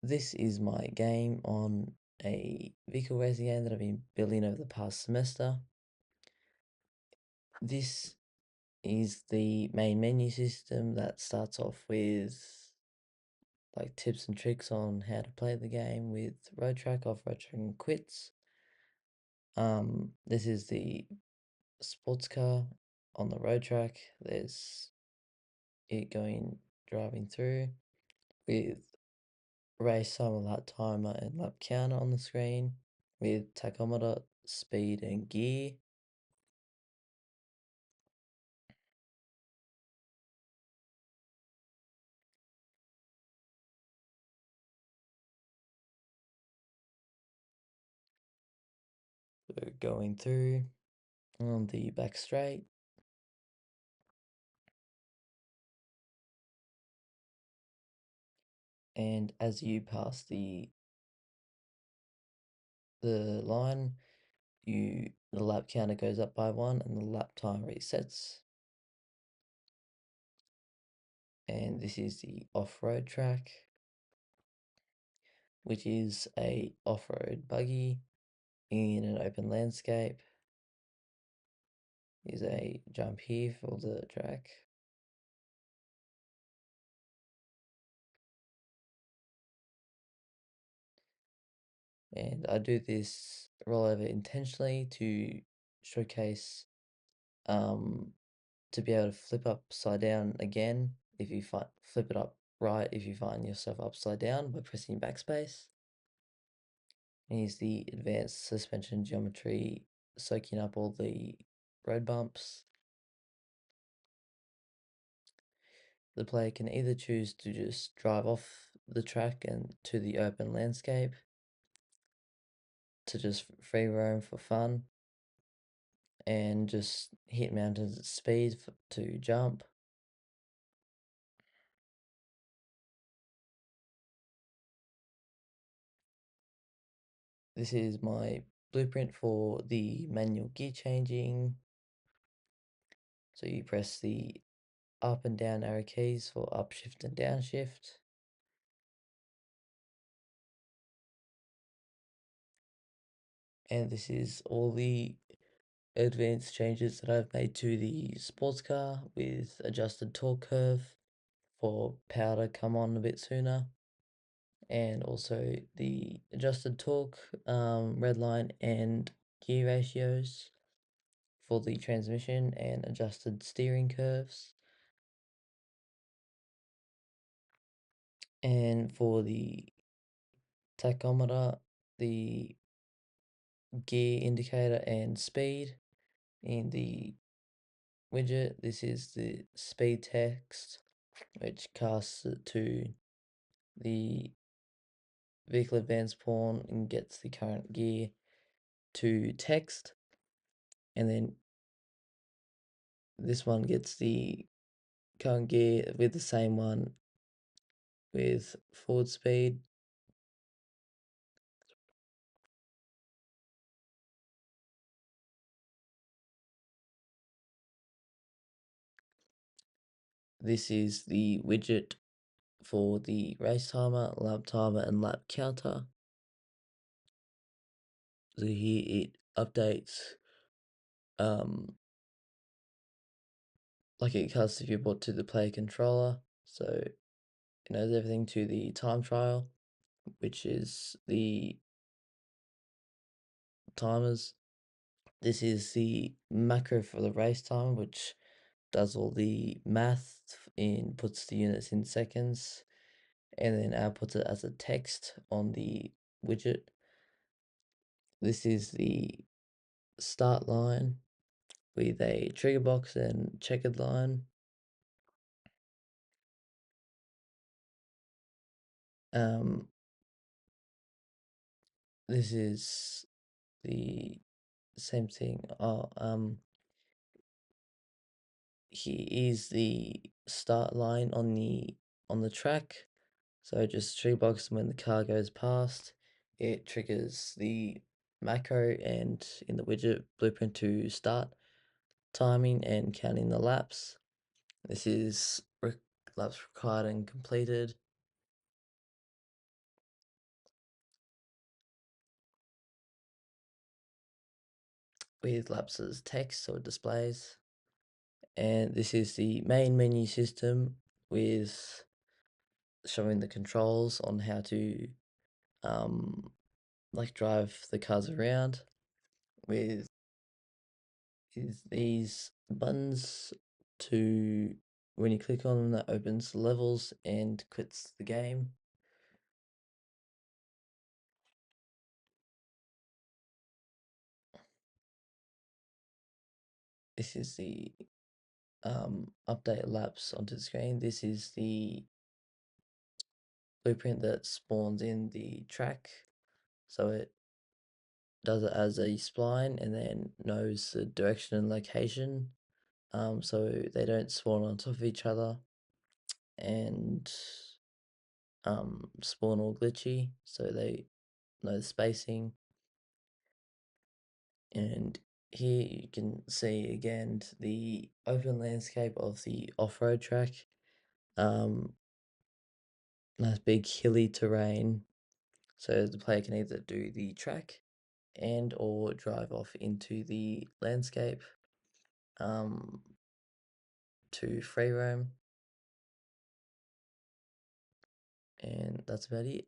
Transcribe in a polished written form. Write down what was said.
This is my game on a vehicle racing game that I've been building over the past semester. This is the main menu system that starts off with like tips and tricks on how to play the game with road track, off-road track, and quits. This is the sports car on the road track. There's it driving through with race timer, lap timer, and lap counter on the screen with tachometer, speed, and gear. We're going through on the back straight, and as you pass the line, the lap counter goes up by 1 and the lap time resets. And this is the off-road track, which is a off-road buggy in an open landscape. Is a jump here for the track. And I do this rollover intentionally to showcase to be able to flip upside down again if you flip it up right if you find yourself upside down by pressing backspace. And use the advanced suspension geometry soaking up all the road bumps. The player can either choose to just drive off the track and to the open landscape to just free roam for fun and just hit mountains at speed to jump. This is my blueprint for the manual gear changing. So you press the up and down arrow keys for upshift and downshift. And this is all the advanced changes that I've made to the sports car with adjusted torque curve for power to come on a bit sooner. And also the adjusted torque, red line and gear ratios for the transmission and adjusted steering curves. And for the tachometer, the gear indicator and speed in the widget. This is the speed text, which casts it to the vehicle advance pawn and gets the current gear to text. And then this one gets the current gear with the same one with forward speed. This is the widget for the race timer, lap timer, and lap counter. So here it updates like it casts if you brought to the player controller. So it knows everything to the time trial, which is the timers. This is the macro for the race timer, which does all the math in puts the units in seconds and then outputs it as a text on the widget. This is the start line with a trigger box and checkered line. This is the same thing. Here is the start line on the track. So just trigger box when the car goes past, it triggers the macro and in the widget blueprint to start timing and counting the laps. This is laps required and completed. with laps as text or displays. And this is the main menu system with showing the controls on how to like drive the cars around with these buttons to when you click on them that opens levels and quits the game. This is the update laps onto the screen. This is the blueprint that spawns in the track. So it does it as a spline and then knows the direction and location. So they don't spawn on top of each other and spawn all glitchy. So they know the spacing. And here you can see again the open landscape of the off-road track. Nice big hilly terrain, so the player can either do the track and or drive off into the landscape um, to free roam, and that's about it.